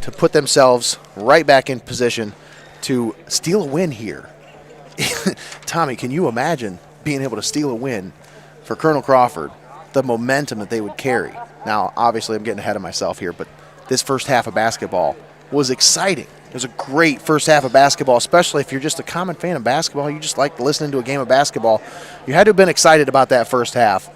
to put themselves right back in position to steal a win here. Tommy, can you imagine being able to steal a win for Colonel Crawford, the momentum that they would carry? Now, obviously, I'm getting ahead of myself here, but this first half of basketball was exciting. It was a great first half of basketball, especially if you're just a common fan of basketball. You just like listening to a game of basketball. You had to have been excited about that first half.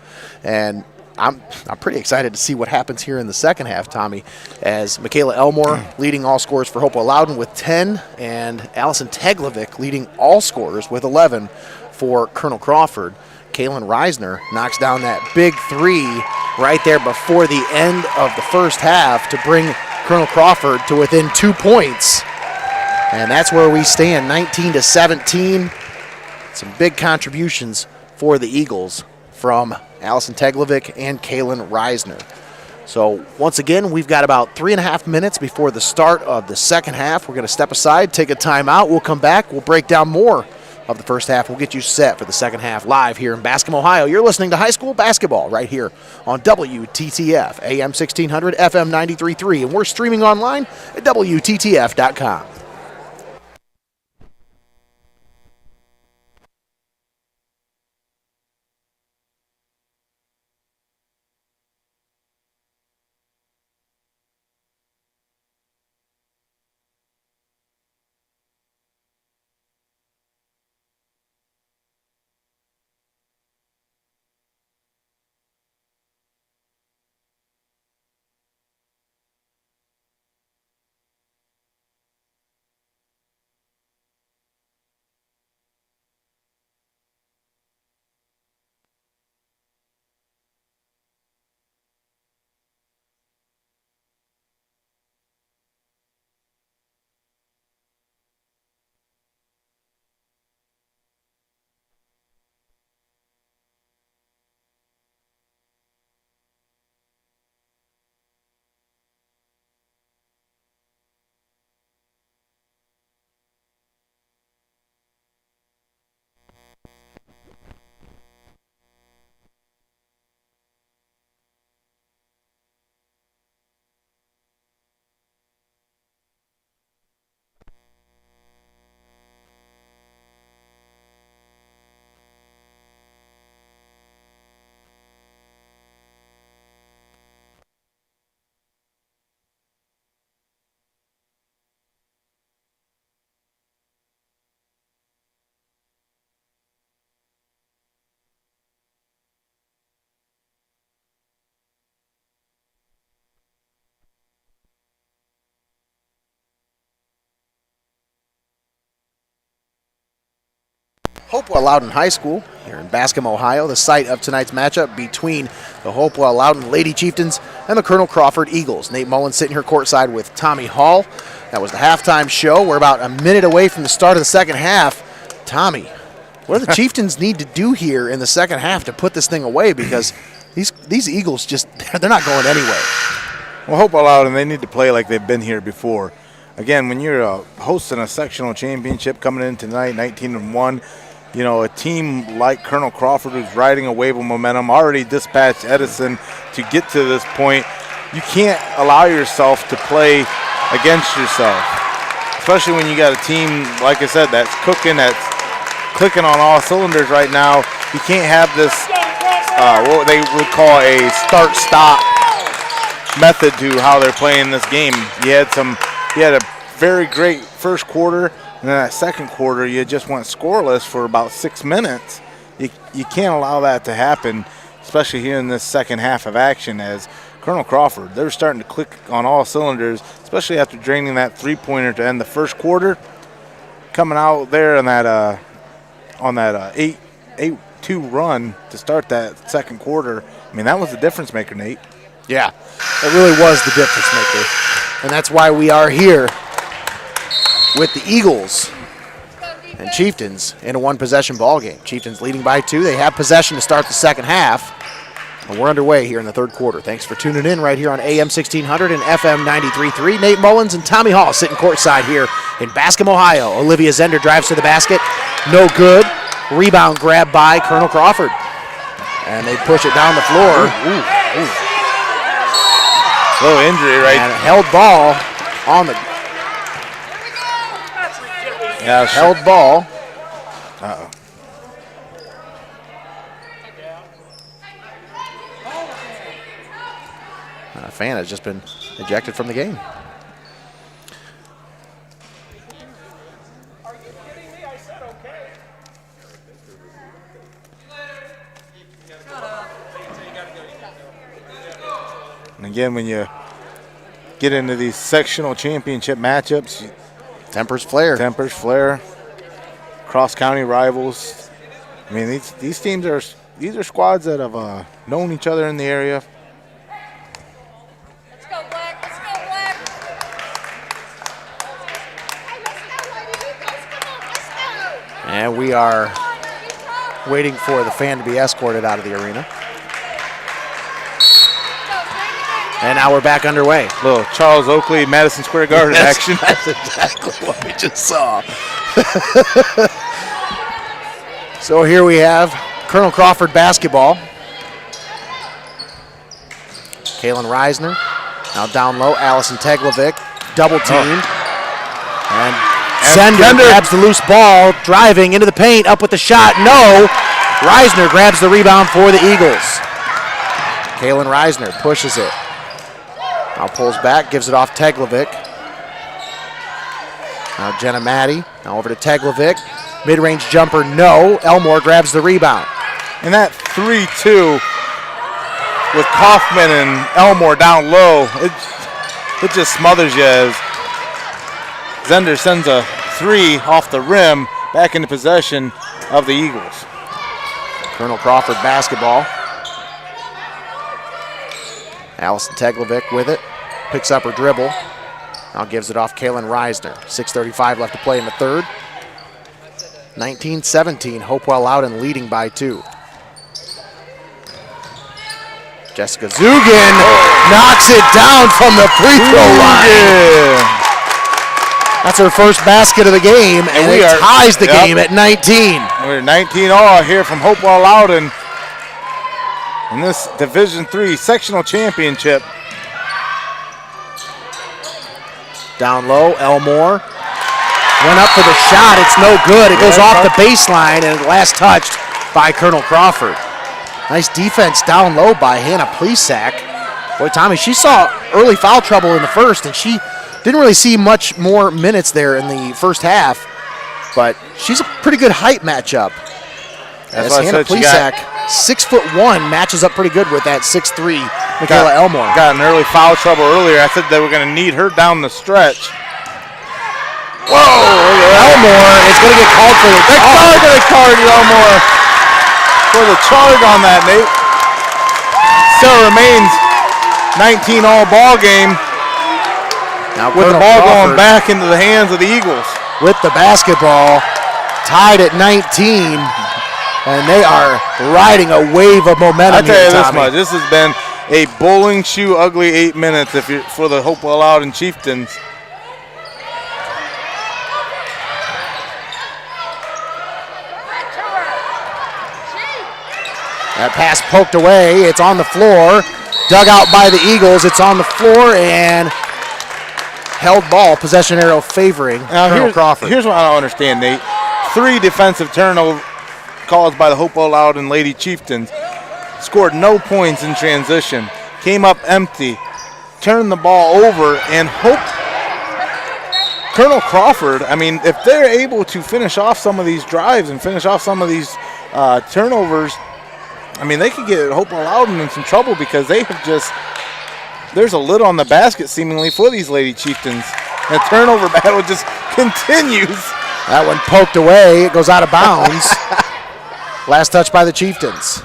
And I'm pretty excited to see what happens here in the second half, Tommy, as Michaela Elmore leading all scorers for Hopewell-Loudon with 10, and Allison Teglovic leading all scorers with 11 for Colonel Crawford. Kaylin Reisner knocks down that big three right there before the end of the first half to bring Colonel Crawford to within 2 points. And that's where we stand, 19-17. Some big contributions for the Eagles from Allison Teglovic and Kaylin Reisner. So once again, we've got about 3.5 minutes before the start of the second half. We're going to step aside, take a timeout. We'll come back. We'll break down more of the first half. We'll get you set for the second half live here in Bascom, Ohio. You're listening to high school basketball right here on WTTF, AM 1600, FM 93.3, and we're streaming online at WTTF.com. Hopewell-Loudon High School here in Bascom, Ohio, the site of tonight's matchup between the Hopewell-Loudon Lady Chieftains and the Colonel Crawford Eagles. Nate Mullins sitting here courtside with Tommy Hall. That was the halftime show. We're about a minute away from the start of the second half. Tommy, what do the Chieftains need to do here in the second half to put this thing away? Because these Eagles they're not going anywhere. Well, Hopewell-Loudon, they need to play like they've been here before. Again, when you're hosting a sectional championship coming in tonight, 19-1, you know, a team like Colonel Crawford, who's riding a wave of momentum, already dispatched Edison to get to this point. You can't allow yourself to play against yourself, especially when you got a team, like I said, that's cooking, that's clicking on all cylinders right now. You can't have this, what they would call a start-stop method to how they're playing this game. You had a very great first quarter, and then that second quarter, you just went scoreless for about 6 minutes. You can't allow that to happen, especially here in this second half of action, as Colonel Crawford, they're starting to click on all cylinders, especially after draining that three-pointer to end the first quarter. Coming out there on that 8-2 run to start that second quarter, I mean, that was the difference maker, Nate. Yeah, it really was the difference maker. And that's why we are here with the Eagles and Chieftains in a one-possession ball game. Chieftains leading by 2. They have possession to start the second half. And we're underway here in the third quarter. Thanks for tuning in right here on AM 1600 and FM 93.3. Nate Mullins and Tommy Hall sitting courtside here in Bascom, Ohio. Olivia Zender drives to the basket. No good. Rebound grab by Colonel Crawford. And they push it down the floor. Little injury, right? And a held ball on the held ball. Uh-oh. A fan has just been ejected from the game. And again, when you get into these sectional championship matchups, tempers flare. Cross-county rivals. I mean, these teams are squads that have known each other in the area. Let's go, Black. Let's go, Black. And we are waiting for the fan to be escorted out of the arena. And now we're back underway. Little Charles Oakley, Madison Square Garden action. That's exactly what we just saw. So here we have Colonel Crawford basketball. Kaylin Reisner now down low. Allison Teglovic double teamed. And Zender grabs the loose ball, driving into the paint, up with the shot. No. Reisner grabs the rebound for the Eagles. Kaylin Reisner pushes it. Now pulls back, gives it off Teglovic. Now Jenna Maddie, now over to Teglovic. Mid-range jumper, no. Elmore grabs the rebound. And that 3-2 with Kaufman and Elmore down low, it just smothers you as Zender sends a 3 off the rim back into possession of the Eagles. Colonel Crawford basketball. Allison Teglovic with it, picks up her dribble. Now gives it off Kaylin Reisner. 6:35 left to play in the third. 19-17, Hopewell-Loudon leading by 2. Jessica Zugan knocks it down from the free throw line. That's her first basket of the game, and it ties the game at 19. We're 19-all here from Hopewell-Loudon in this Division III sectional championship. Down low, Elmore. Went up for the shot, it's no good. It goes off the baseline and last touched by Colonel Crawford. Nice defense down low by Hannah Plesac. Boy, Tommy, she saw early foul trouble in the first, and she didn't really see much more minutes there in the first half, but she's a pretty good height matchup. As Hannah Plesac, 6'1", matches up pretty good with that 6'3", Michaela Elmore. Got an early foul trouble earlier. I said they were going to need her down the stretch. Whoa! Elmore is going to get called for the charge. They called Elmore for the charge on that, Nate. Still remains 19-all ball game. Now with the ball going back into the hands of the Eagles. With the basketball, tied at 19, and they are riding a wave of momentum. I tell you this much: this has been a bowling shoe ugly 8 minutes if you're for the Hopewell-Loudon Chieftains. That pass poked away. It's on the floor. Dug out by the Eagles. It's on the floor and held ball. Possession arrow favoring Colonel Crawford. Here's what I don't understand, Nate. 3 defensive turnover calls by the Hopewell-Loudon Lady Chieftains. Scored no points in transition. Came up empty. Turned the ball over and Colonel Crawford, I mean, if they're able to finish off some of these drives and finish off some of these turnovers, I mean, they could get Hopewell-Loudon in some trouble because they have just, there's a lid on the basket seemingly for these Lady Chieftains. The turnover battle just continues. That one poked away. It goes out of bounds. Last touch by the Chieftains.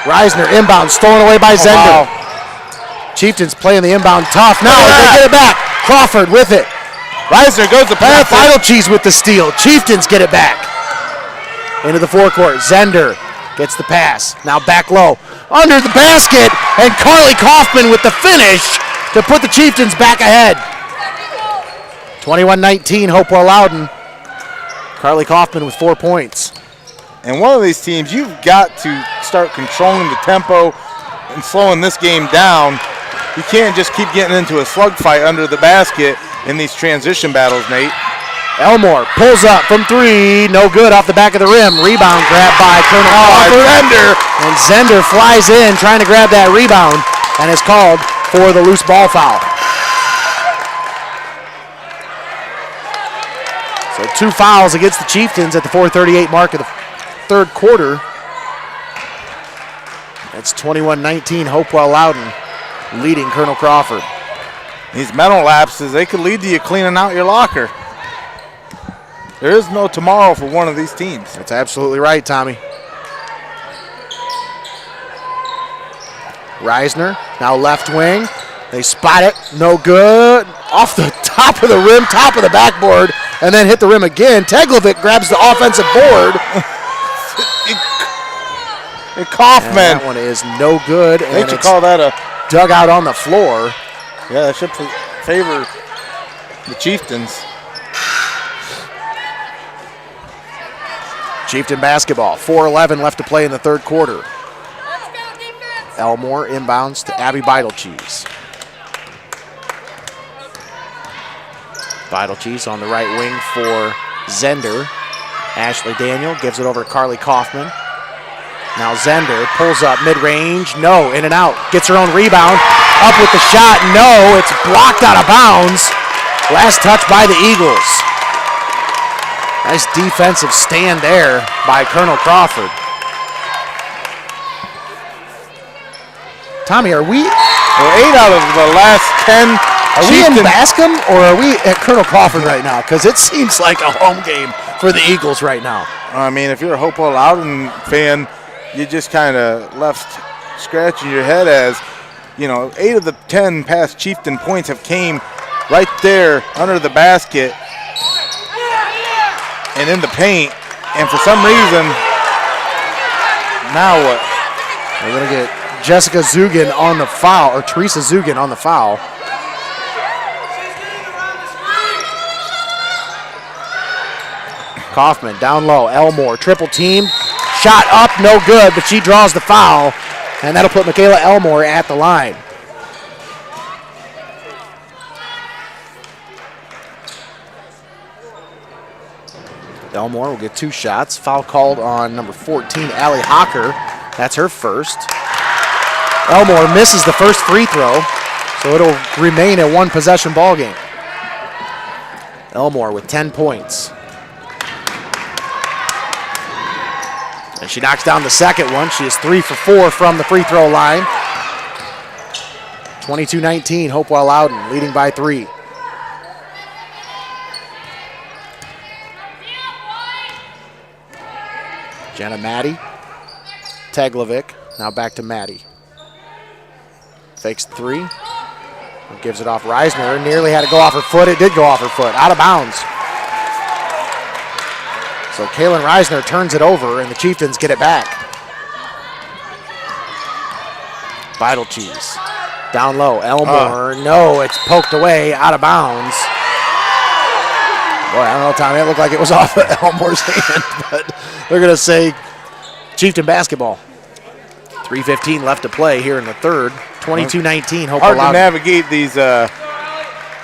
Reisner inbound, stolen away by Zender. Wow. Chieftains playing the inbound tough. Now they get it back. Crawford with it. Reisner goes to pass. Final Cheese with the steal. Chieftains get it back. Into the forecourt. Zender gets the pass. Now back low. Under the basket. And Carly Kaufman with the finish to put the Chieftains back ahead. 21-19, Hopewell-Loudon. Carly Kaufman with 4 points. And one of these teams, you've got to start controlling the tempo and slowing this game down You can't just keep getting into a slug fight under the basket in these transition battles, Nate. Elmore pulls up from three, no good off the back of the rim. Rebound grab by Colonel Crawford. Zender. And Zender flies in trying to grab that rebound and is called for the loose ball foul. So 2 fouls against the Chieftains at the 4:38 mark of the third quarter. It's 21-19, Hopewell-Loudon leading Colonel Crawford. These mental lapses, they could lead to you cleaning out your locker. There is no tomorrow for one of these teams. That's absolutely right, Tommy. Reisner, now left wing. They spot it, no good. Off the top of the rim, top of the backboard, and then hit the rim again. Teglovic grabs the offensive board. And Kaufman. And that one is no good. They And should it's call that a... dug out on the floor. Yeah, that should favor the Chieftains. Chieftain basketball, 4:11 left to play in the third quarter. Let's go, defense. Elmore inbounds to Abby Beitelcheese. Beitelcheese on the right wing for Zender. Ashley Daniel gives it over to Carly Kaufman. Now Zender pulls up mid-range, no, in and out. Gets her own rebound, up with the shot, no, it's blocked out of bounds. Last touch by the Eagles. Nice defensive stand there by Colonel Crawford. Tommy, are we... Well, 8 out of the last 10. Are we in Bascom or are we at Colonel Crawford right now? Because it seems like a home game for the Eagles right now. I mean, if you're a Hopewell-Loudon fan, you just kind of left scratching your head as, you know, 8 of the 10 past Chieftain points have came right there under the basket and in the paint. And for some reason, now what? We're going to get Jessica Zugan on the foul, or Teresa Zugan on the foul. Kaufman down low, Elmore triple team, shot up, no good, but she draws the foul, and that'll put Michaela Elmore at the line. Elmore will get 2 shots. Foul called on number 14, Allie Hocker. That's her first. Elmore misses the first free throw, so it'll remain a 1-possession ball game. Elmore with 10 points. And she knocks down the second one. She is 3 for 4 from the free throw line. 22-19, Hopewell-Loudon leading by 3. Jenna Maddie. Teglovic. Now back to Maddie. Fakes 3. Gives it off Reisner. Nearly had to go off her foot. It did go off her foot. Out of bounds. So Kaylin Reisner turns it over, and the Chieftains get it back. Beitelcheese. Down low. Elmore. No, it's poked away. Out of bounds. Boy, I don't know, Tommy. It looked like it was off of Elmore's hand, but they're going to say Chieftain basketball. 3:15 left to play here in the third. 22-19. Hard to navigate these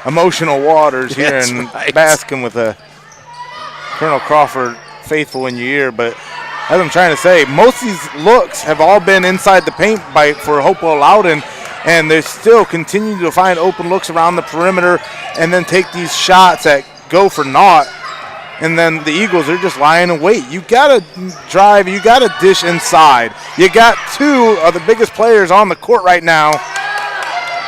emotional waters here in Bascom with a Colonel Crawford faithful in your ear. But as I'm trying to say, most of these looks have all been inside the paint for Hopewell-Loudon, and they still continue to find open looks around the perimeter and then take these shots that go for naught. And then the Eagles are just lying in wait. You got to drive. You got to dish inside. You got 2 of the biggest players on the court right now.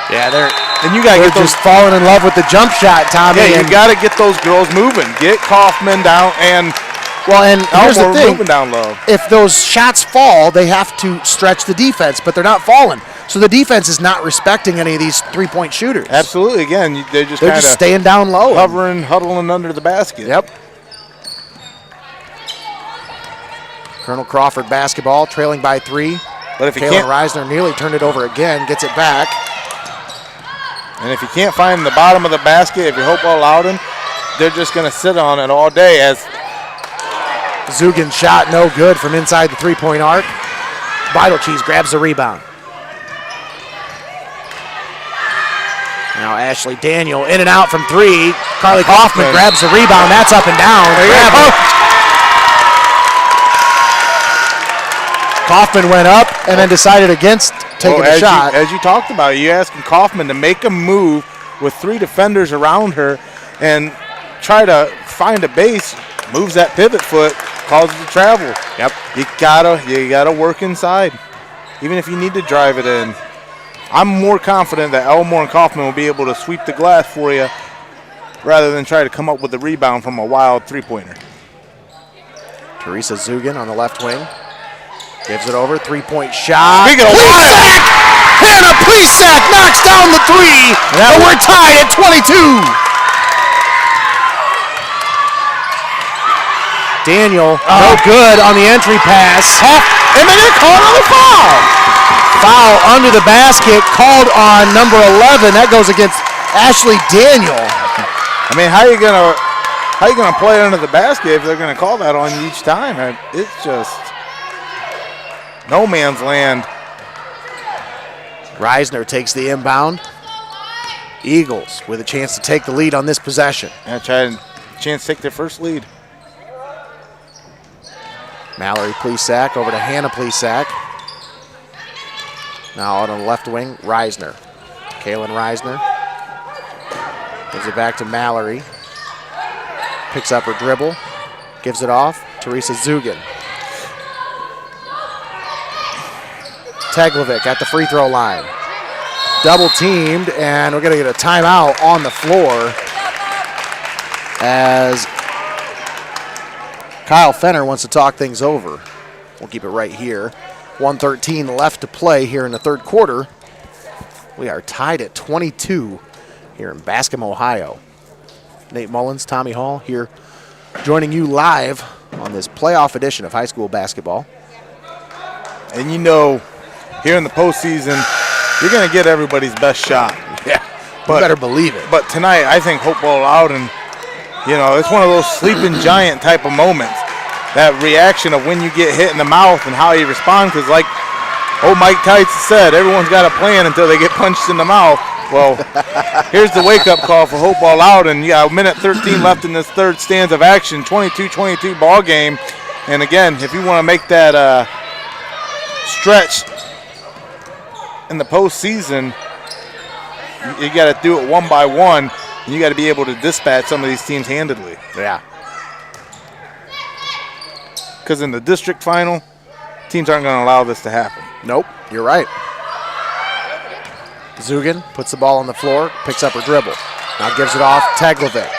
Yeah, they're you got to get those just falling in love with the jump shot, Tommy. Yeah, you got to get those girls moving. Get Kaufman down and here's the thing. Moving down low. If those shots fall, they have to stretch the defense, but they're not falling. So the defense is not respecting any of these 3-point shooters. Absolutely. Again, they're just staying down low, hovering, huddling under the basket. Yep. Colonel Crawford basketball, trailing by 3. But if you Kaylin Reisner nearly turned it over again, gets it back. And if you can't find the bottom of the basket, if you Hopewell-Loudon, they're just going to sit on it all day. As Zugan's shot no good from inside the 3-point arc. Beitelcheese grabs the rebound. Now Ashley Daniel in and out from three. Carly Kaufman grabs the rebound. That's up and down. Kaufman went up and then decided against taking a shot. As you talked about, you're asking Kaufman to make a move with three defenders around her and try to find a base. Moves that pivot foot, causes the travel. Yep. You gotta work inside, even if you need to drive it in. I'm more confident that Elmore and Kaufman will be able to sweep the glass for you rather than try to come up with the rebound from a wild three-pointer. Teresa Zugan on the left wing. Gives it over, three-point shot. Plesac! Hannah Plesac knocks down the three, and we're tied at 22. Daniel, no good on the entry pass. And then they call another foul. Foul under the basket, called on number 11. That goes against Ashley Daniel. I mean, how you gonna play under the basket if they're gonna call that on you each time? It's just no man's land. Reisner takes the inbound. Eagles with a chance to take the lead on this possession. And try a chance to take their first lead. Mallory Plesac over to Hannah Plesac. Now out on the left wing, Reisner. Kaylin Reisner. Gives it back to Mallory. Picks up her dribble. Gives it off. Teresa Zugan. Teglovic at the free throw line. Double teamed, and we're going to get a timeout on the floor as Kyle Fenner wants to talk things over. We'll keep it right here. 1:13 left to play here in the third quarter. We are tied at 22 here in Bascom, Ohio. Nate Mullins, Tommy Hall here joining you live on this playoff edition of high school basketball. And you know, here in the postseason, you're going to get everybody's best shot. Yeah, you better believe it. But tonight, I think Hopewell-Loudon, you know, it's one of those sleeping giant type of moments. That reaction of when you get hit in the mouth and how you respond, because like old Mike Tights said, everyone's got a plan until they get punched in the mouth. Well, here's the wake-up call for Hopewell-Loudon. You got a minute 13 left in this third stanza of action, 22-22 ball game. And again, if you want to make that stretch in the postseason, you got to do it one by one, and you got to be able to dispatch some of these teams handedly. Yeah. Because in the district final, teams aren't going to allow this to happen. Nope, you're right. Zugan puts the ball on the floor, picks up her dribble. Now gives it off, Teglovic.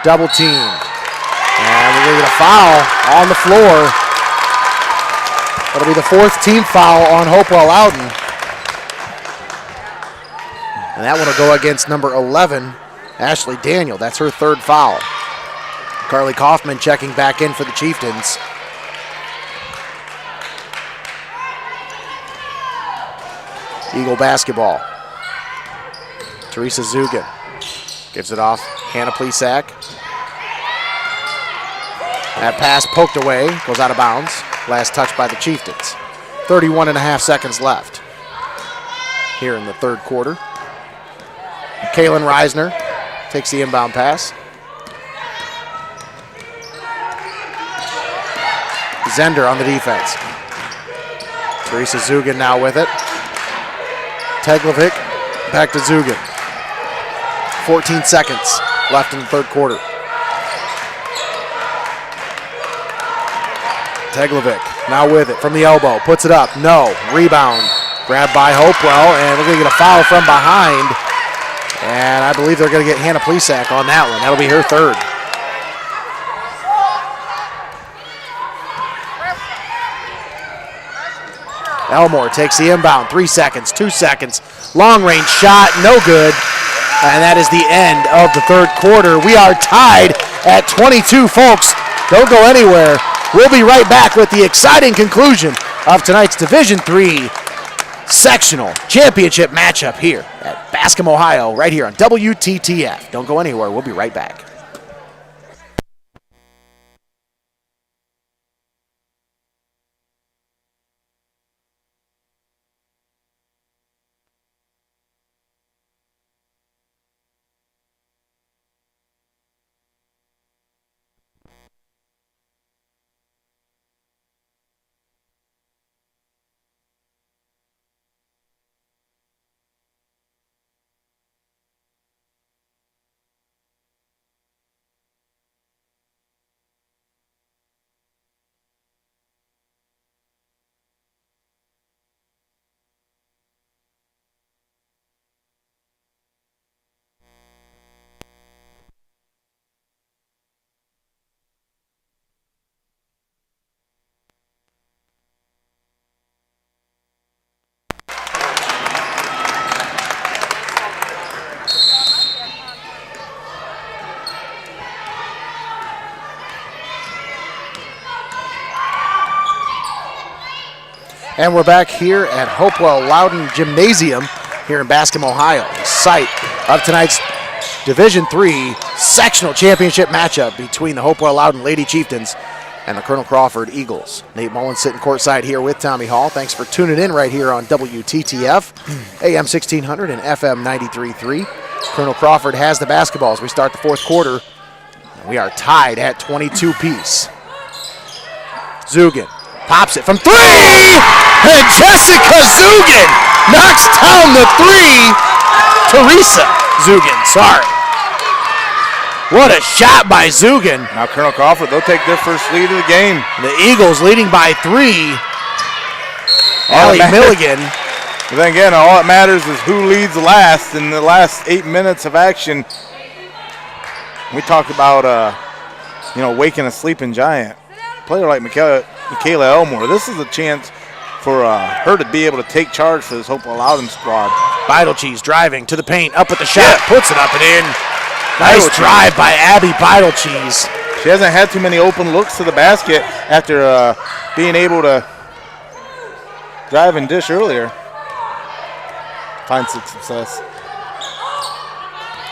Double team. And we're going to get a foul on the floor. That'll be the fourth team foul on Hopewell-Loudon. And that one will go against number 11, Ashley Daniel. That's her third foul. Carly Kaufman checking back in for the Chieftains. Eagle basketball. Teresa Zugan gives it off. Hannah Plesac. That pass poked away, goes out of bounds. Last touch by the Chieftains. 31 and a half seconds left here in the third quarter. Kaylin Reisner takes the inbound pass. Zender on the defense. Teresa Zugan now with it. Teglovic back to Zugan. 14 seconds left in the third quarter. Teglovic now with it from the elbow. Puts it up. No. Rebound. Grabbed by Hopewell, and we're going to get a foul from behind. And I believe they're going to get Hannah Plesac on that one. That'll be her third. Elmore takes the inbound. 3 seconds, 2 seconds. Long range shot, no good. And that is the end of the third quarter. We are tied at 22, folks. Don't go anywhere. We'll be right back with the exciting conclusion of tonight's Division III sectional championship matchup here at Bascom, Ohio, right here on WTTF. Don't go anywhere. We'll be right back. And we're back here at Hopewell-Loudon Gymnasium here in Bascom, Ohio, the site of tonight's Division III sectional championship matchup between the Hopewell-Loudon Lady Chieftains and the Colonel Crawford Eagles. Nate Mullins sitting courtside here with Tommy Hall. Thanks for tuning in right here on WTTF, AM 1600 and FM 93.3. Colonel Crawford has the basketball as we start the fourth quarter. We are tied at 22 piece. Zugan pops it from three, and Jessica Zugan knocks down the three. Teresa Zugan, sorry. What a shot by Zugan. Now Colonel Crawford, they'll take their first lead of the game. The Eagles leading by 3. Allie Milligan. But then again, all that matters is who leads last in the last 8 minutes of action. We talked about, waking a sleeping giant. A player like Michaela Elmore, this is a chance for her to be able to take charge for this Hopewell-Loudon squad. Cheese driving to the paint, up with the shot, puts it up and in. Nice drive by Abby Cheese. She hasn't had too many open looks to the basket after being able to drive and dish earlier. Finds some success.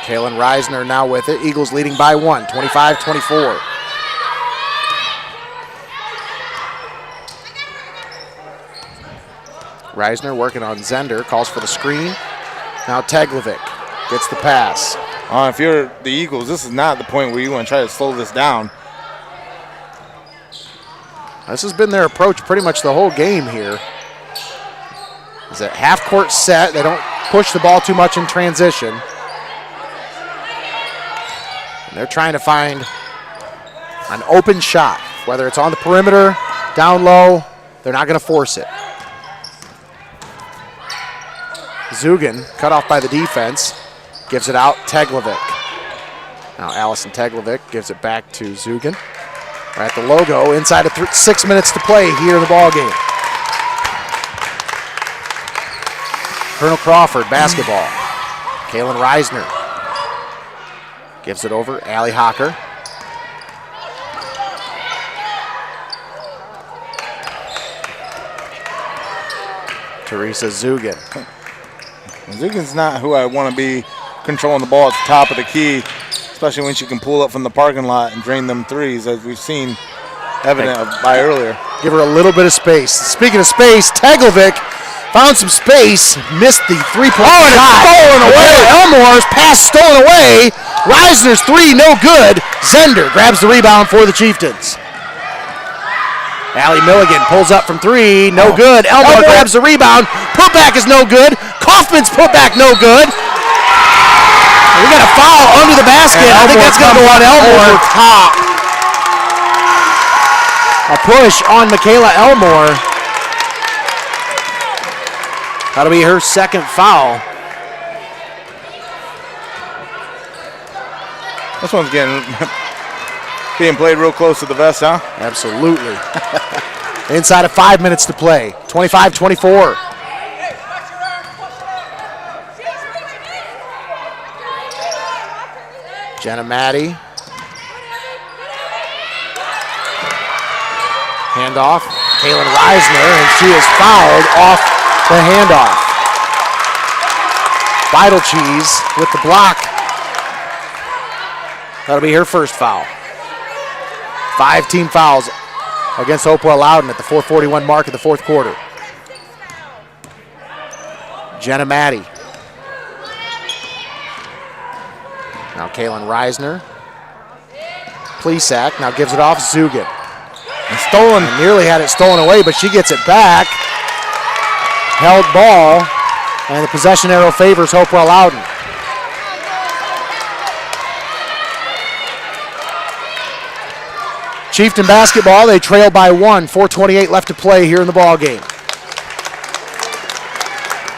Kaylin Reisner now with it. Eagles leading by 1, 25-24. Reisner working on Zender, calls for the screen. Now Teglovic gets the pass. If you're the Eagles, this is not the point where you want to try to slow this down. This has been their approach pretty much the whole game here. Is a half-court set. They don't push the ball too much in transition. And they're trying to find an open shot, whether it's on the perimeter, down low. They're not going to force it. Zugan cut off by the defense. Gives it out, Teglovic. Now Allison Teglovic gives it back to Zugan. We're at the logo, inside of 6 minutes to play here in the ballgame. Colonel Crawford, basketball. Kaylin Reisner gives it over, Allie Hocker. Teresa Zugan. Zugan's not who I want to be controlling the ball at the top of the key, especially when she can pull up from the parking lot and drain them threes, as we've seen evident by earlier. Give her a little bit of space. Speaking of space, Teglovic found some space, missed the three-point shot. Stolen away. Elmore's pass stolen away. Reisner's three, no good. Zender grabs the rebound for the Chieftains. Allie Milligan pulls up from three, no good. Elmore grabs the rebound. Putback is no good. Kaufman's putback no good. We got a foul under the basket. I think that's going to go on Elmore. Top. A push on Michaela Elmore. That'll be her second foul. This one's being played real close to the vest, huh? Absolutely. Inside of 5 minutes to play. 25-24. Jenna Maddie. Handoff. Kaylin Reisner, and she is fouled off the handoff. Cheese with the block. That'll be her first foul. 5 team fouls against Hopewell-Loudon at the 4:41 mark of the fourth quarter. Jenna Maddie. Now Kaylin Reisner. Plesac now gives it off Zugan. And stolen. And nearly had it stolen away, but she gets it back. Held ball, and the possession arrow favors Hopewell-Loudon. Chieftain basketball, they trail by 1. 4:28 left to play here in the ball game.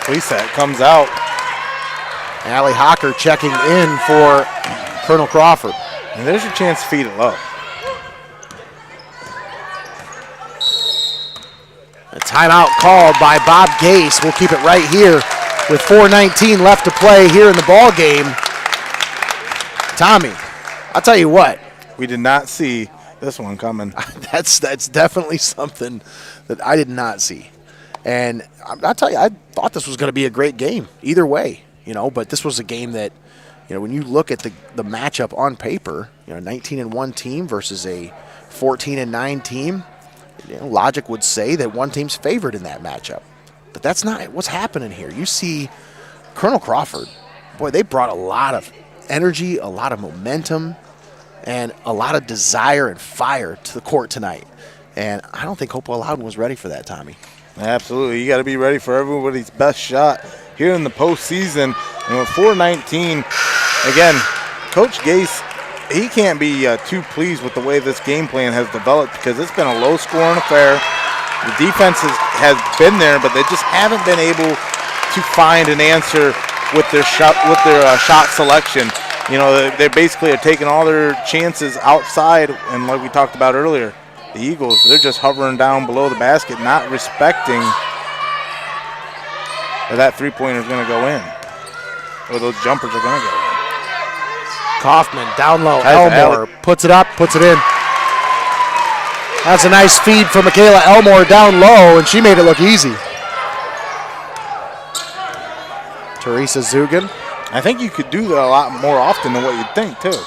Plesac comes out. Allie Hocker checking in for Colonel Crawford. And there's a chance to feed it low. A timeout called by Bob Gase. We'll keep it right here with 4:19 left to play here in the ball game. Tommy, I'll tell you what. We did not see this one coming. That's definitely something that I did not see. And I'll tell you, I thought this was going to be a great game either way, but this was a game that, when you look at the matchup on paper, 19-1 team versus a 14-9 team, logic would say that one team's favored in that matchup. But that's not what's happening here. You see Colonel Crawford, boy, they brought a lot of energy, a lot of momentum, and a lot of desire and fire to the court tonight. And I don't think Hopewell-Loudon was ready for that, Tommy. Absolutely. You got to be ready for everybody's best shot here in the postseason. And with 4-19, again, Coach Gase, he can't be too pleased with the way this game plan has developed because it's been a low-scoring affair. The defense has been there, but they just haven't been able to find an answer with their shot selection. They basically are taking all their chances outside, and like we talked about earlier, the Eagles, they're just hovering down below the basket, not respecting that that three-pointer is going to go in, or those jumpers are going to go in. Kaufman down low. Elmore puts it up, puts it in. That's a nice feed for Michaela Elmore down low, and she made it look easy. Teresa Zugan. I think you could do that a lot more often than what you'd think, too.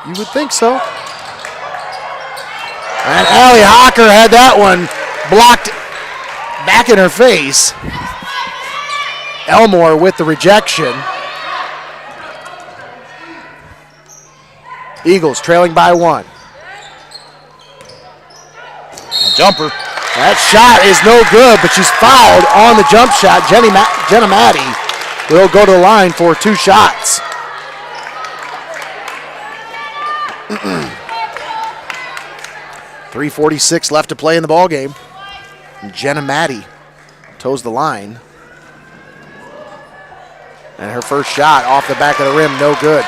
You would think so. And Allie Hocker had that one blocked back in her face. Elmore with the rejection. Eagles trailing by 1. A jumper. That shot is no good, but she's fouled on the jump shot. Jenna Maddie will go to the line for 2 shots. .346 left to play in the ball game. Jenna Maddie toes the line. And her first shot off the back of the rim, no good.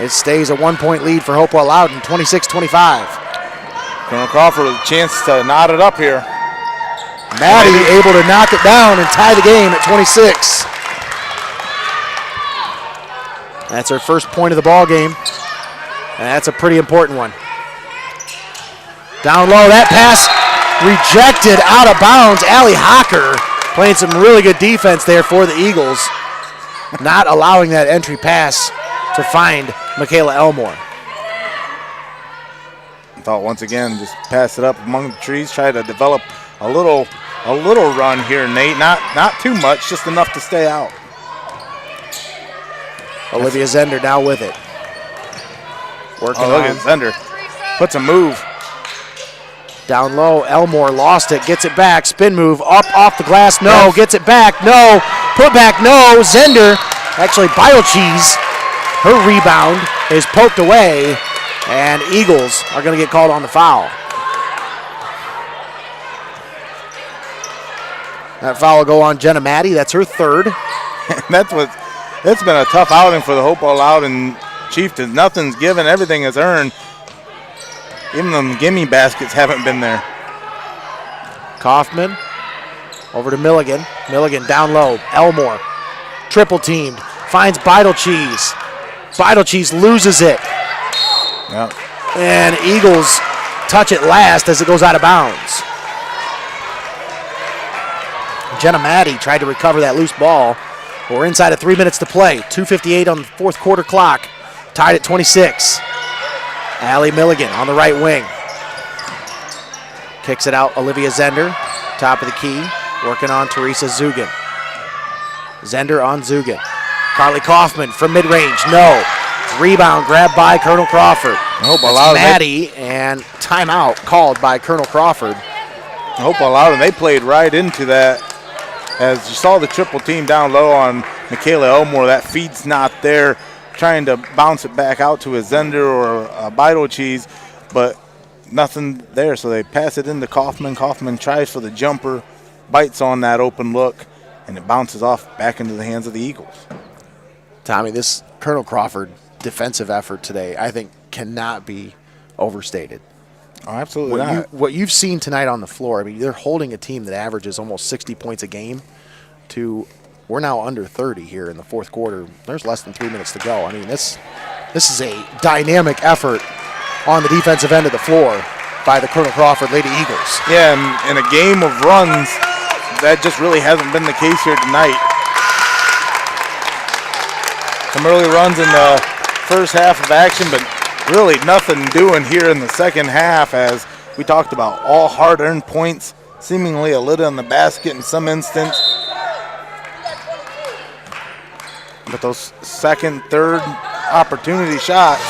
It stays a 1-point lead for Hopewell-Loudon, 26-25. Colonel Crawford with a chance to knot it up here. Maddie able to knock it down and tie the game at 26. That's her first point of the ball game. And that's a pretty important one. Down low, that pass rejected out of bounds. Allie Hocker playing some really good defense there for the Eagles, not allowing that entry pass to find Michaela Elmore. I thought once again, just pass it up among the trees, try to develop a little run here, Nate. Not too much, just enough to stay out. Olivia Zender now with it. Working look at Zender. Puts a move. Down low, Elmore lost it, gets it back, spin move, up off the glass, no, gets it back, no, put back, no, Zender, actually Biocheese, her rebound is poked away, and Eagles are going to get called on the foul. That foul will go on Jenna Maddie, that's her third. It's been a tough outing for the Hopewell-Loudon Chieftains. Nothing's given, everything is earned. Even them gimme baskets haven't been there. Kaufman over to Milligan. Milligan down low. Elmore triple teamed. Finds Bidlecheese. Bidlecheese loses it. Yep. And Eagles touch it last as it goes out of bounds. Jenna Maddie tried to recover that loose ball. We're inside of 3 minutes to play. 2:58 on the fourth quarter clock. Tied at 26. Allie Milligan on the right wing. Kicks it out, Olivia Zender, top of the key, working on Teresa Zugan. Zender on Zugan. Carly Kaufman from mid-range, no. Rebound grabbed by Colonel Crawford. Hopewell-Loudon, Maddie, and timeout called by Colonel Crawford. Hopewell-Loudon, they played right into that. As you saw the triple team down low on Michaela Elmore, that feed's not there. Trying to bounce it back out to a Zender or a Bidlecheese, but nothing there. So they pass it into Kaufman. Kaufman tries for the jumper, bites on that open look, and it bounces off back into the hands of the Eagles. Tommy, this Colonel Crawford defensive effort today, I think, cannot be overstated. Oh, absolutely not. What you've seen tonight on the floor, I mean, they're holding a team that averages almost 60 points a game to – we're now under 30 here in the fourth quarter. There's less than 3 minutes to go. I mean, this is a dynamic effort on the defensive end of the floor. by the Colonel Crawford Lady Eagles. Yeah, and in a game of runs, that just really hasn't been the case here tonight. Some early runs in the first half of action, but really nothing doing here in the second half, as we talked about. All hard-earned points, seemingly a lid on the basket in some instance. But those second, third opportunity shots,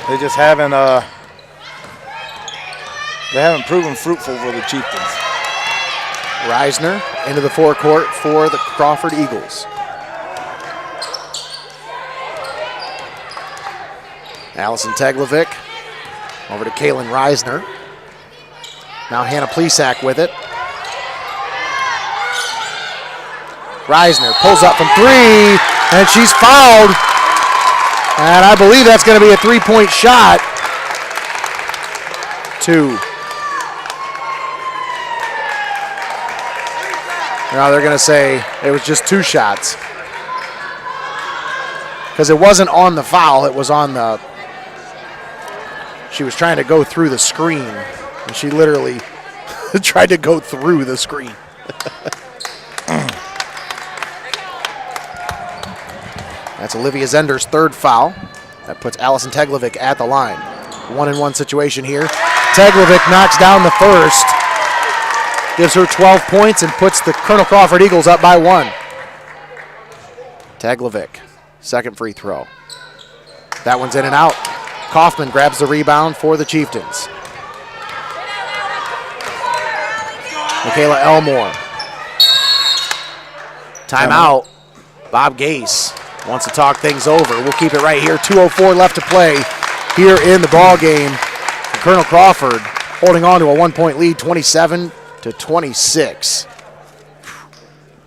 they just haven't proven fruitful for the Chieftains. Reisner into the forecourt for the Crawford Eagles. Allison Teglovic over to Kaylin Reisner. Now Hannah Plesac with it. Reisner pulls up from three, and she's fouled. And I believe that's going to be a three-point shot. Two. Now they're going to say it was just two shots. Because it wasn't on the foul, it was on the... She was trying to go through the screen, and she literally tried to go through the screen. That's Olivia Zender's third foul. That puts Allison Teglovic at the line. 1-on-1 situation here. Teglovic knocks down the first. Gives her 12 points and puts the Colonel Crawford Eagles up by 1. Teglovic, second free throw. That one's in and out. Kaufman grabs the rebound for the Chieftains. Michaela Elmore. Timeout. Bob Gase wants to talk things over. We'll keep it right here. 2:04 left to play here in the ball game. Colonel Crawford holding on to a 1-point lead, 27-26.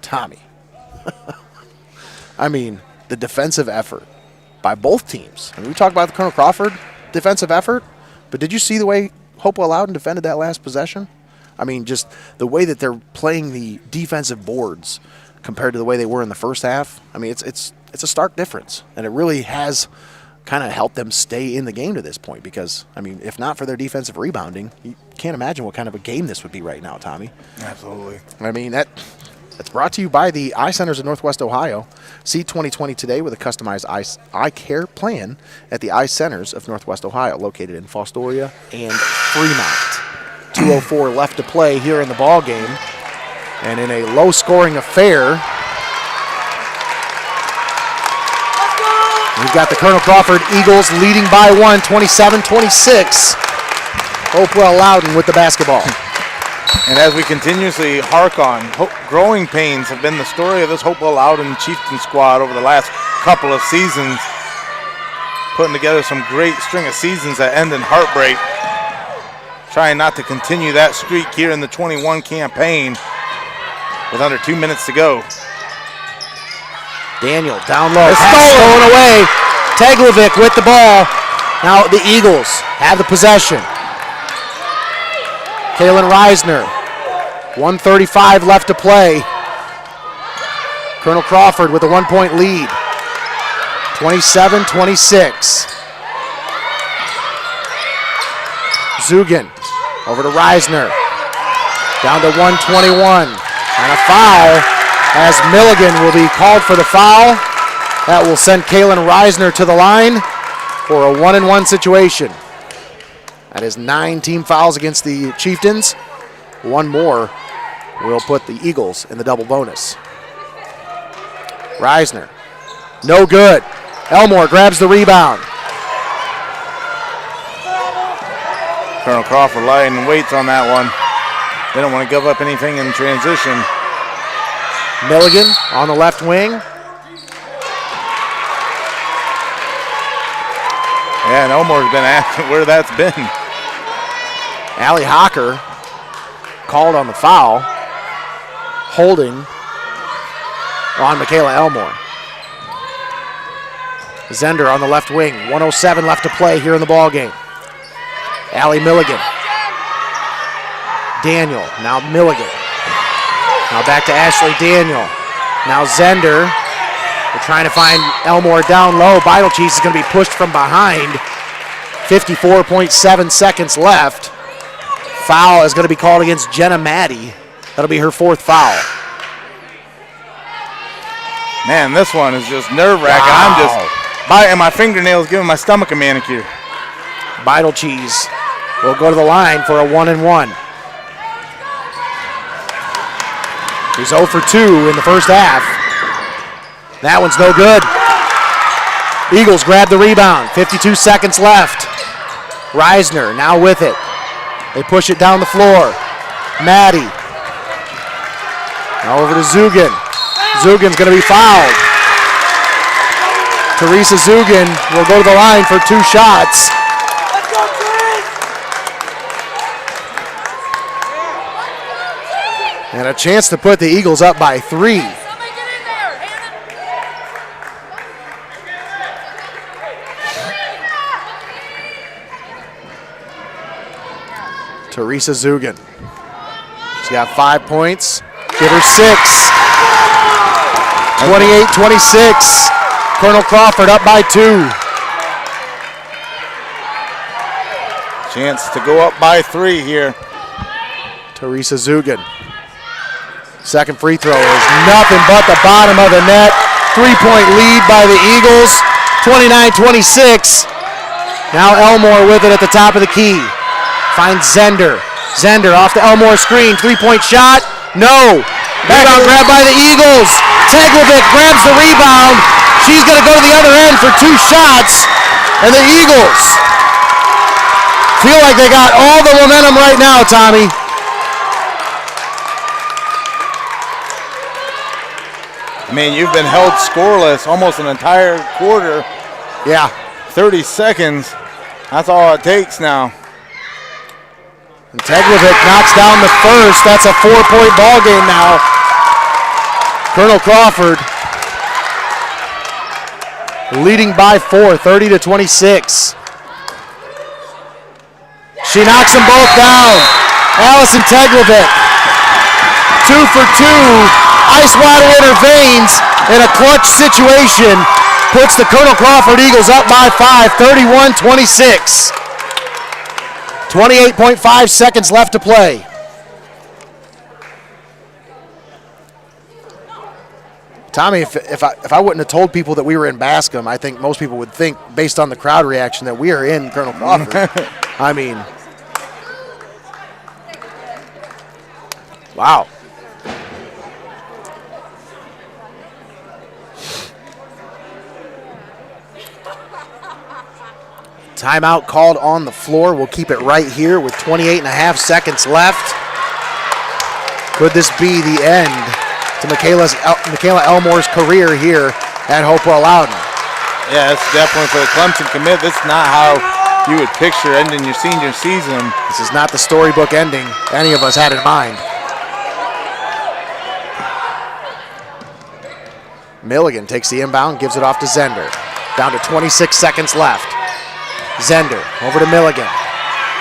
Tommy. I mean, the defensive effort by both teams. I mean, we talk about the Colonel Crawford defensive effort, but did you see the way Hopewell-Loudon defended that last possession? I mean, just the way that they're playing the defensive boards compared to the way they were in the first half. I mean, it's a stark difference, and it really has kind of helped them stay in the game to this point because, I mean, if not for their defensive rebounding, you can't imagine what kind of a game this would be right now, Tommy. Absolutely. I mean, that's brought to you by the Eye Centers of Northwest Ohio. See 20/20 today with a customized eye care plan at the Eye Centers of Northwest Ohio, located in Fostoria and Fremont. 2:04 left to play here in the ball game. And in a low-scoring affair, we've got the Colonel Crawford Eagles leading by 1, 27-26. Hopewell-Loudon with the basketball. And as we continuously hark on, growing pains have been the story of this Hopewell-Loudon Chieftain squad over the last couple of seasons, putting together some great string of seasons that end in heartbreak. Trying not to continue that streak here in the 21 campaign with under 2 minutes to go. Daniel down low, stolen away. Teglovic with the ball. Now the Eagles have the possession. Kaylin Reisner, 1:35 left to play. Colonel Crawford with a 1-point lead, 27-26. Zugan over to Reisner, down to 1:21. And a foul as Milligan will be called for the foul. That will send Kaylin Reisner to the line for a 1-and-1 situation. That is 9 team fouls against the Chieftains. One more will put the Eagles in the double bonus. Reisner, no good. Elmore grabs the rebound. Colonel Crawford lying in waits on that one. They don't want to give up anything in transition. Milligan on the left wing. Yeah, and Elmore's been asking where that's been. Allie Hocker called on the foul, holding on Michaela Elmore. Zender on the left wing, 1:07 left to play here in the ball game. Allie Milligan. Daniel, now Milligan. Now back to Ashley Daniel. Now Zender. They're trying to find Elmore down low. Beitelcheese is going to be pushed from behind. 54.7 seconds left. Foul is going to be called against Jenna Maddie. That'll be her 4th foul. Man, this one is just nerve-wracking. Wow. I'm just biting my fingernails, giving my stomach a manicure. Beidle Cheese will go to the line for a 1-and-1. He's 0 for 2 in the first half. That one's no good. Eagles grab the rebound. 52 seconds left. Reisner now with it. They push it down the floor. Maddie. Now over to Zugan. Zugan's going to be fouled. Teresa Zugan will go to the line for 2 shots. And a chance to put the Eagles up by 3. Teresa Zugan. She's got 5 points. Give her 6. 28-26. Colonel Crawford up by 2. Chance to go up by 3 here. Teresa Zugan. Second free throw is nothing but the bottom of the net. 3-point lead by the Eagles. 29-26. Now Elmore with it at the top of the key. Finds Zender. Zender off the Elmore screen. 3-point shot. No. Rebound grabbed by the Eagles. Teglovic grabs the rebound. She's going to go to the other end for 2 shots. And the Eagles feel like they got all the momentum right now, Tommy. I mean, you've been held scoreless almost an entire quarter. Yeah. 30 seconds. That's all it takes now. And Teglovic knocks down the first. That's a 4-point ball game now. Colonel Crawford leading by 4, 30-26. She knocks them both down. Allison Teglovic, 2 for 2. Ice water in her veins in a clutch situation. Puts the Colonel Crawford Eagles up by 5, 31-26. 28.5 seconds left to play. Tommy, if I wouldn't have told people that we were in Bascom, I think most people would think, based on the crowd reaction, that we are in Colonel Crawford. I mean, wow. Timeout called on the floor. We'll keep it right here with 28.5 seconds left. Could this be the end to Michaela Elmore's career here at Hopewell-Loudon? Yeah, it's definitely for the Clemson commit. This is not how you would picture ending your senior season. This is not the storybook ending any of us had in mind. Milligan takes the inbound, gives it off to Zender. Down to 26 seconds left. Zender over to Milligan.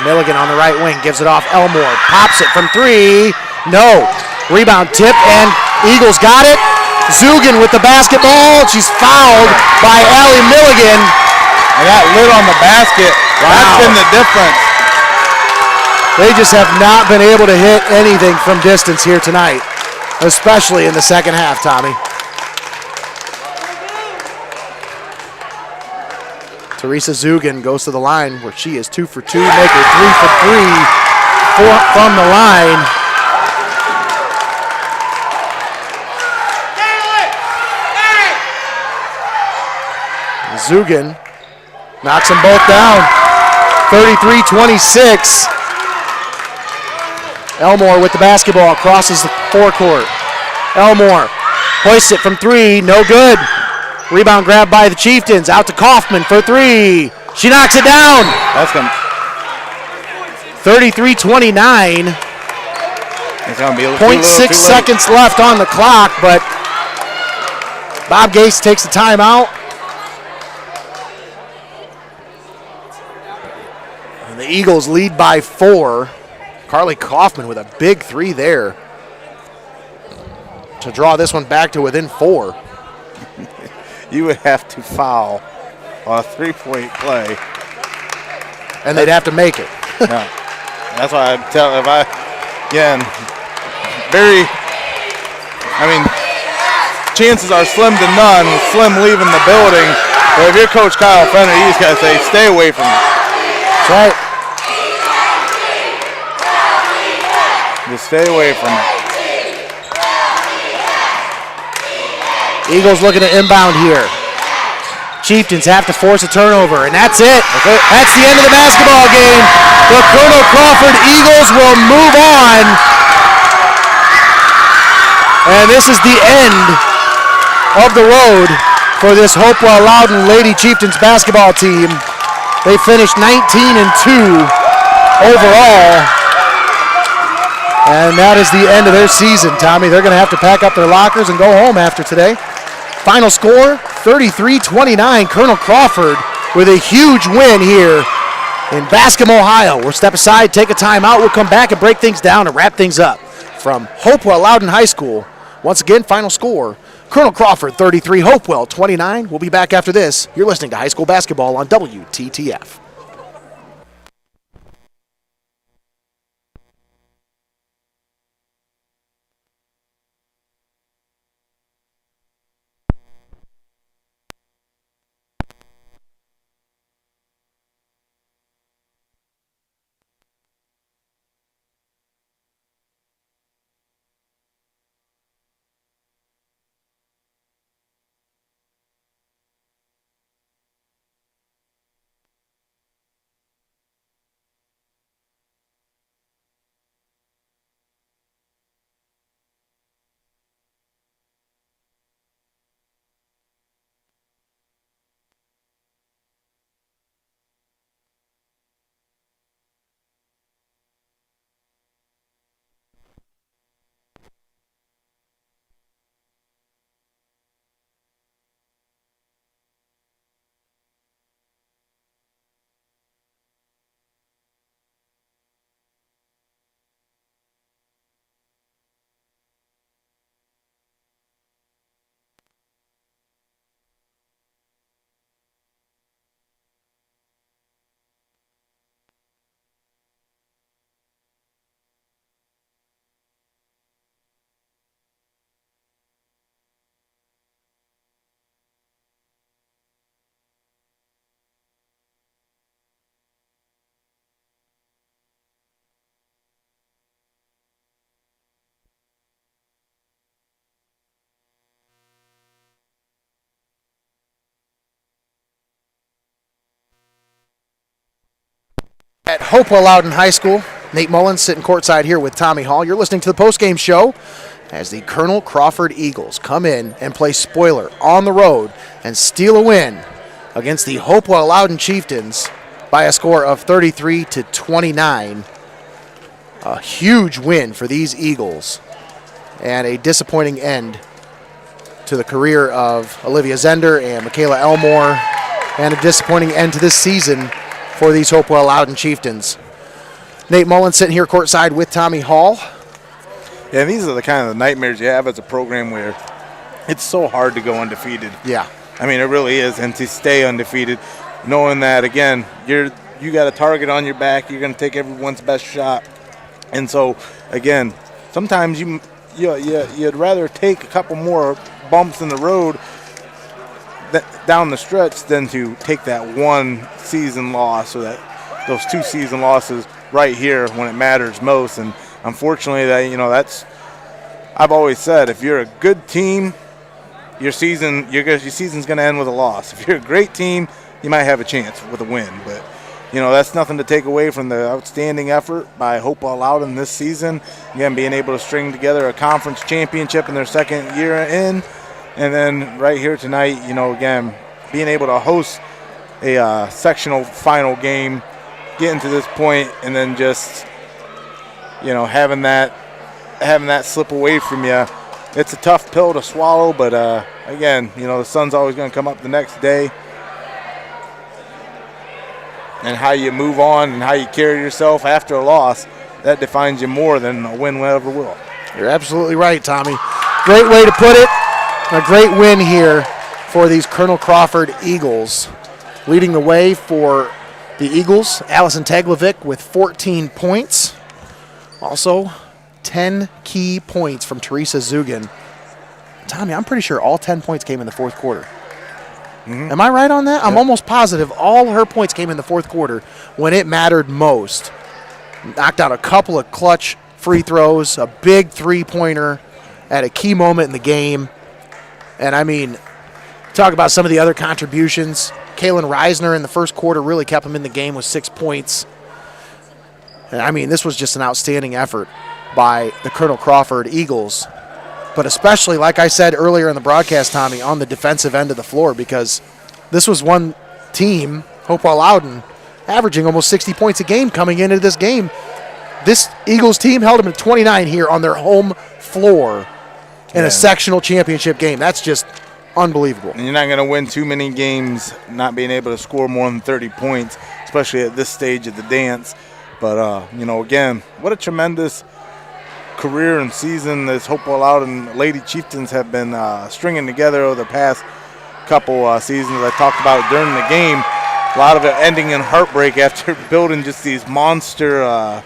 Milligan on the right wing, gives it off Elmore. Pops it from 3. No. Rebound tip, and Eagles got it. Zugan with the basketball. She's fouled by Allie Milligan. And that lid on the basket, that's been the difference. They just have not been able to hit anything from distance here tonight, especially in the second half, Tommy. Teresa Zugan goes to the line where she is 2 for 2, make her 3 for 3 from the line. Zugan knocks them both down. 33-26. Elmore with the basketball, crosses the forecourt. Elmore hoists it from 3, no good. Rebound grabbed by the Chieftains, out to Kaufman for 3. She knocks it down. That's going 33-29. It's going to be a 0.6 seconds left on the clock, but Bob Gase takes the timeout. And the Eagles lead by 4. Carly Kaufman with a big 3 there to draw this one back to within 4. You would have to foul on a 3-point play. And they'd have to make it. Yeah. That's why chances are slim to none with Slim leaving the building. But if you're Coach Kyle Fenner, you just got to say, stay away from it. That's right. Just stay away from it. Eagles looking to inbound here. Chieftains have to force a turnover, and that's it. That's the end of the basketball game. The Colonel Crawford Eagles will move on. And this is the end of the road for this Hopewell-Loudon Lady Chieftains basketball team. They finished 19-2 overall. And that is the end of their season, Tommy. They're going to have to pack up their lockers and go home after today. Final score, 33-29. Colonel Crawford with a huge win here in Bascom, Ohio. We'll step aside, take a timeout. We'll come back and break things down and wrap things up. From Hopewell-Loudon High School, once again, final score, Colonel Crawford 33, Hopewell 29. We'll be back after this. You're listening to high school basketball on WTTF. At Hopewell-Loudon High School, Nate Mullins sitting courtside here with Tommy Hall. You're listening to the postgame show as the Colonel Crawford Eagles come in and play spoiler on the road and steal a win against the Hopewell-Loudon Chieftains by a score of 33-29. A huge win for these Eagles and a disappointing end to the career of Olivia Zender and Michaela Elmore, and a disappointing end to this season for these Hopewell-Loudon Chieftains. Nate Mullins sitting here courtside with Tommy Hall. Yeah, these are the kind of nightmares you have as a program where it's so hard to go undefeated. Yeah. I mean, it really is, and to stay undefeated, knowing that, again, you got a target on your back, you're going to take everyone's best shot. And so, again, sometimes you'd rather take a couple more bumps in the road down the stretch than to take that one season loss or those two season losses right here when it matters most. And unfortunately, that's I've always said, if you're a good team, your season's going to end with a loss. If you're a great team, you might have a chance with a win. But that's nothing to take away from the outstanding effort by Hopewell-Loudon this season. Again, being able to string together a conference championship in their second year in. And then right here tonight, again, being able to host a sectional final game, getting to this point, and then just, having that slip away from you. It's a tough pill to swallow, but again, the sun's always going to come up the next day. And how you move on and how you carry yourself after a loss, that defines you more than a win ever will. You're absolutely right, Tommy. Great way to put it. A great win here for these Colonel Crawford Eagles, leading the way for the Eagles, Allison Taglovic with 14 points. Also, 10 key points from Teresa Zugan. Tommy, I'm pretty sure all 10 points came in the fourth quarter. Am I right on that? I'm almost positive all her points came in the fourth quarter when it mattered most. Knocked out a couple of clutch free throws, a big three-pointer at a key moment in the game. And, I mean, talk about some of the other contributions. Kaylin Reisner in the first quarter really kept him in the game with 6 points. And, I mean, this was just an outstanding effort by the Colonel Crawford Eagles. But especially, like I said earlier in the broadcast, Tommy, on the defensive end of the floor, because this was one team, Hopewell-Loudon, averaging almost 60 points a game coming into this game. This Eagles team held them to 29 here on their home floor in a sectional championship game. That's just unbelievable. And you're not going to win too many games not being able to score more than 30 points, especially at this stage of the dance. But, again, what a tremendous career and season this Hopewell-Loudon Lady Chieftains have been stringing together over the past couple seasons. I talked about during the game, a lot of it ending in heartbreak after building just these monster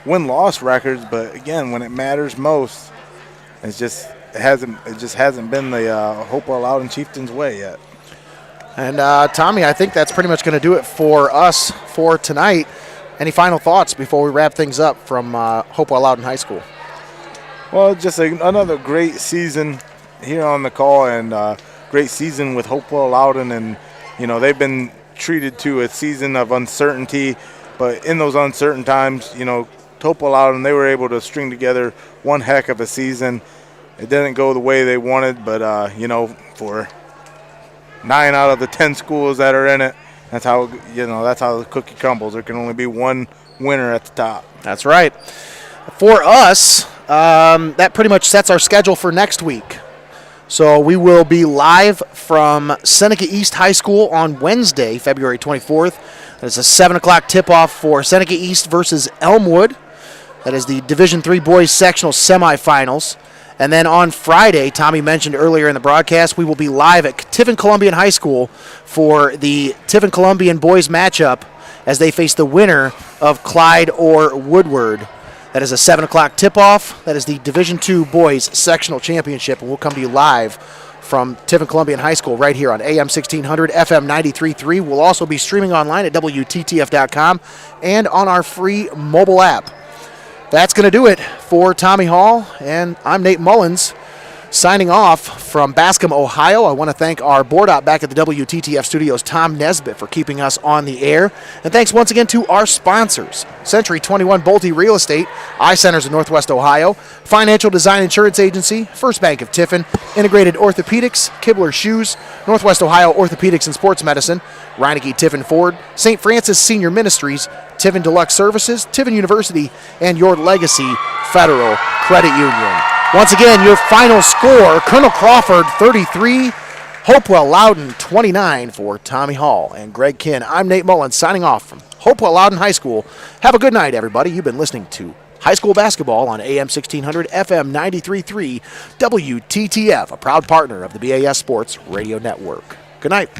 win-loss records. But again, when it matters most, it just hasn't been the Hopewell-Loudon Chieftains way yet. And Tommy, I think that's pretty much going to do it for us for tonight. Any final thoughts before we wrap things up from Hopewell-Loudon High School? Well, just another great season here on the call, and great season with Hopewell-Loudon. And, they've been treated to a season of uncertainty. But in those uncertain times, Hopewell-Loudon, they were able to string together one heck of a season. It didn't go the way they wanted, but, for 9 out of the 10 schools that are in it, that's how the cookie crumbles. There can only be one winner at the top. That's right. For us, that pretty much sets our schedule for next week. So we will be live from Seneca East High School on Wednesday, February 24th. That is a 7 o'clock tip-off for Seneca East versus Elmwood. That is the Division III boys sectional semifinals. And then on Friday, Tommy mentioned earlier in the broadcast, we will be live at Tiffin Columbian High School for the Tiffin Columbian boys matchup as they face the winner of Clyde or Woodward. That is a 7 o'clock tip-off. That is the Division II boys sectional championship, and we'll come to you live from Tiffin Columbian High School right here on AM 1600, FM 93.3. We'll also be streaming online at WTTF.com and on our free mobile app. That's going to do it for Tommy Hall, and I'm Nate Mullins signing off from Bascom, Ohio. I want to thank our board op back at the WTTF studios, Tom Nesbitt, for keeping us on the air. And thanks once again to our sponsors, Century 21 Bolte Real Estate, iCenters in Northwest Ohio, Financial Design Insurance Agency, First Bank of Tiffin, Integrated Orthopedics, Kibler Shoes, Northwest Ohio Orthopedics and Sports Medicine, Reineke Tiffin Ford, St. Francis Senior Ministries, Tiffin Deluxe Services, Tiffin University, and Your Legacy Federal Credit Union. Once again, your final score, Colonel Crawford 33, Hopewell-Loudon 29 for Tommy Hall and Greg Kinn. I'm Nate Mullins signing off from Hopewell-Loudon High School. Have a good night, everybody. You've been listening to High School Basketball on AM 1600, FM 93.3, WTTF, a proud partner of the BAS Sports Radio Network. Good night.